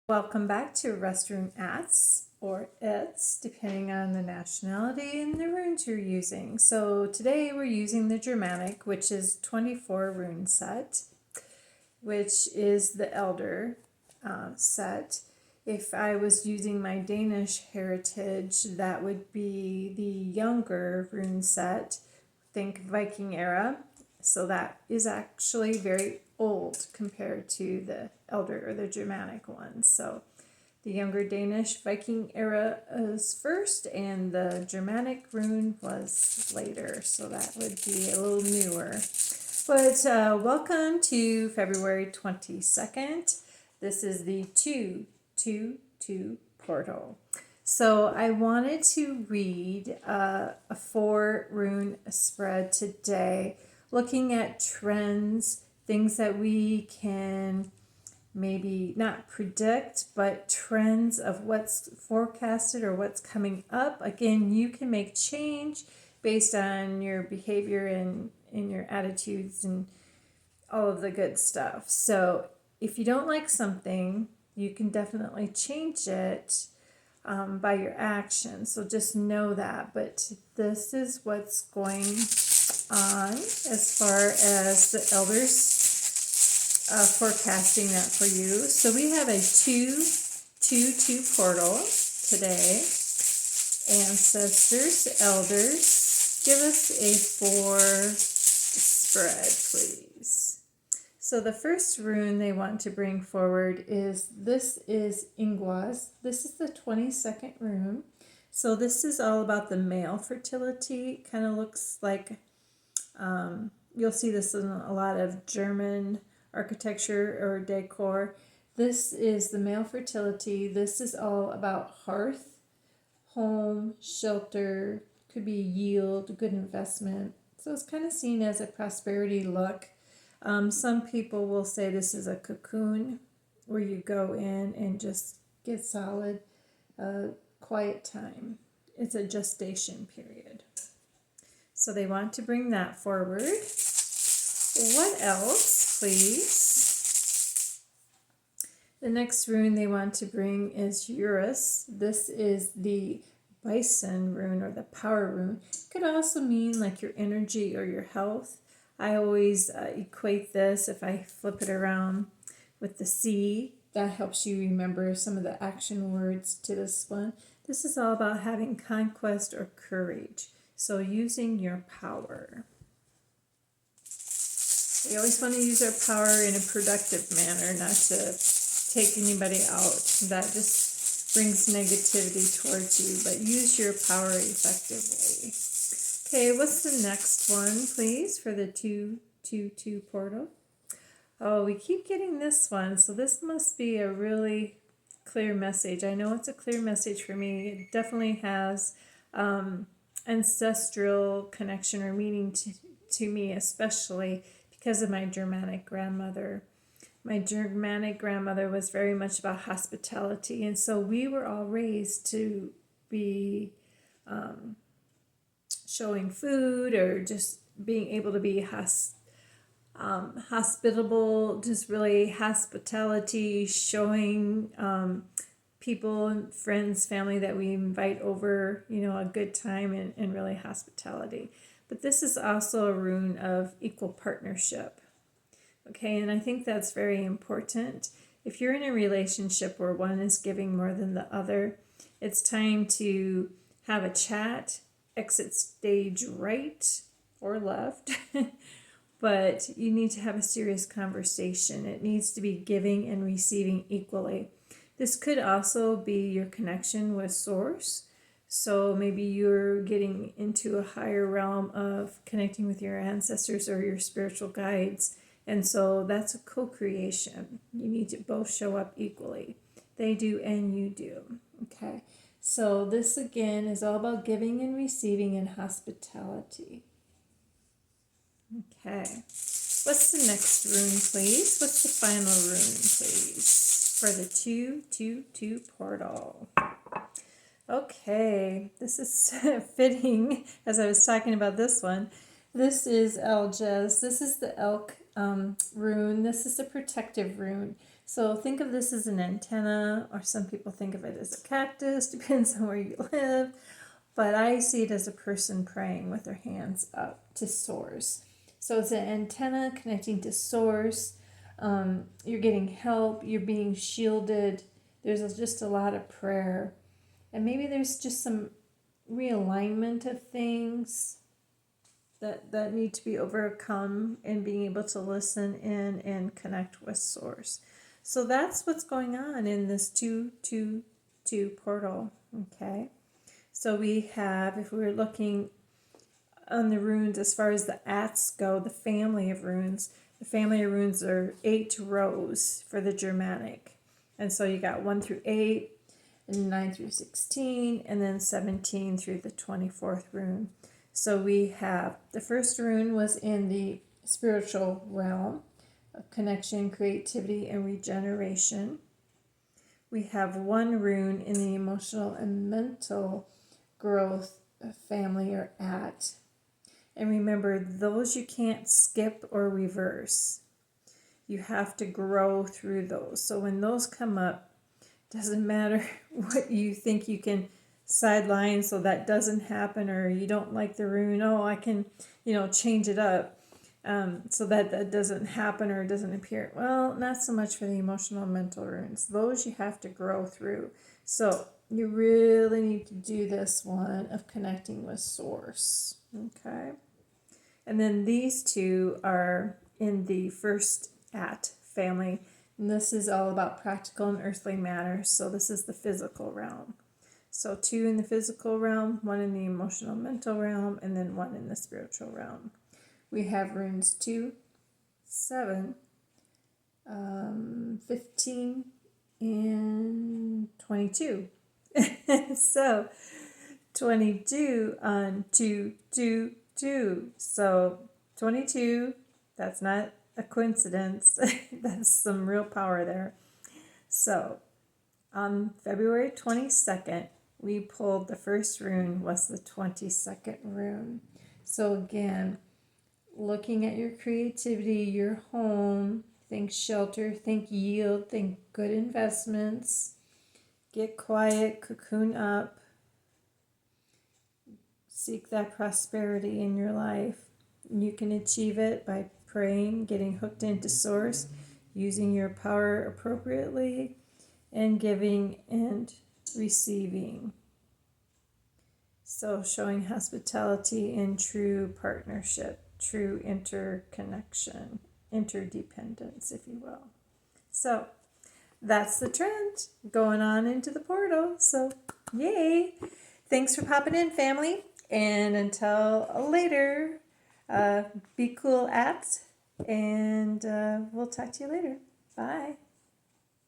Welcome back to Rest Rune Aett, or Aett, depending on the nationality and the runes you're using. So today we're using the Germanic, which is 24 rune set, which is the Elder set. If I was using my Danish heritage, that would be the younger rune set. Think Viking era. So that is actually very old compared to the Elder or the Germanic ones. So the younger Danish Viking era is first, and the Germanic rune was later. So that would be a little newer. But welcome to February 22nd. This is the 222 portal. So I wanted to read a 4 rune spread today, looking at trends, things that we can maybe not predict, but trends of what's forecasted or what's coming up. Again, you can make change based on your behavior and your attitudes and all of the good stuff. So if you don't like something, you can definitely change it by your actions. So just know that. But this is what's going on as far as the elders forecasting that for you. So we have a 222 portal today. Ancestors, elders, give us a 4 spread, please. So the first rune they want to bring forward is Ingwas. This is the 22nd rune. So this is all about the male fertility. Kind of looks like you'll see this in a lot of German architecture or decor. This is the male fertility. This is all about hearth, home, shelter, could be yield, good investment. So it's kind of seen as a prosperity look. Some people will say this is a cocoon where you go in and just get solid, quiet time. It's a gestation period. So they want to bring that forward. What else, please? The next rune they want to bring is Urus. This is the bison rune or the power rune. It could also mean like your energy or your health. I always equate this, if I flip it around, with the sea. That helps you remember some of the action words to this one. This is all about having conquest or courage. So using your power. We always want to use our power in a productive manner, not to take anybody out. That just brings negativity towards you, but use your power effectively. Okay, what's the next one, please, for the 222 portal? Oh, we keep getting this one, so this must be a really clear message. I know it's a clear message for me. It definitely has ancestral connection or meaning to me, especially because of my Germanic grandmother. My Germanic grandmother was very much about hospitality, and so we were all raised to be showing food or just being able to be hospitable, just really hospitality, showing people and friends, family that we invite over, a good time and really hospitality. But this is also a rune of equal partnership. Okay, and I think that's very important. If you're in a relationship where one is giving more than the other, it's time to have a chat, exit stage right or left, but you need to have a serious conversation. It needs to be giving and receiving equally. This could also be your connection with Source. So maybe you're getting into a higher realm of connecting with your ancestors or your spiritual guides. And so that's a co-creation. You need to both show up equally. They do and you do. Okay. So this again is all about giving and receiving and hospitality. Okay. What's the next rune, please? What's the final rune, please, for the 222 portal? Okay, this is fitting as I was talking about this one. This is Alges. This is the elk rune. This is the protective rune. So think of this as an antenna, or some people think of it as a cactus, depends on where you live. But I see it as a person praying with their hands up to source. So it's an antenna connecting to source. You're getting help, you're being shielded. There's just a lot of prayer. And maybe there's just some realignment of things that need to be overcome, and being able to listen in and connect with source. So that's what's going on in this 222 portal. Okay. So we have, if we were looking on the runes as far as the Aetts go, the family of runes are 8 rows for the Germanic. And so you got 1 through 8, and 9 through 16, and then 17 through the 24th rune. So we have, the first rune was in the spiritual realm of connection, creativity, and regeneration. We have 1 rune in the emotional and mental growth family, or Aett. And remember, those you can't skip or reverse. You have to grow through those. So when those come up, doesn't matter what you think you can sideline so that doesn't happen, or you don't like the rune, I can, change it up so that doesn't happen or doesn't appear. Well, not so much for the emotional and mental runes. Those you have to grow through. So you really need to do this one of connecting with source. Okay. And then these 2 are in the first Aett family. And this is all about practical and earthly matters. So this is the physical realm. So 2 in the physical realm, 1 in the emotional mental realm, and then 1 in the spiritual realm. We have runes 2, 7, 15, and 22. So 22 on 2, 2, 2. So 22, that's not a coincidence. That's some real power there. So on February 22nd, we pulled the first rune, was the 22nd rune. So again, looking at your creativity, your home, think shelter, think yield, think good investments. Get quiet, cocoon up. Seek that prosperity in your life. You can achieve it by praying, getting hooked into source, using your power appropriately, and giving and receiving. So showing hospitality and true partnership, true interconnection, interdependence, if you will. So that's the trend going on into the portal. So yay. Thanks for popping in, family. And until later, be cool, Aett, and we'll talk to you later. Bye.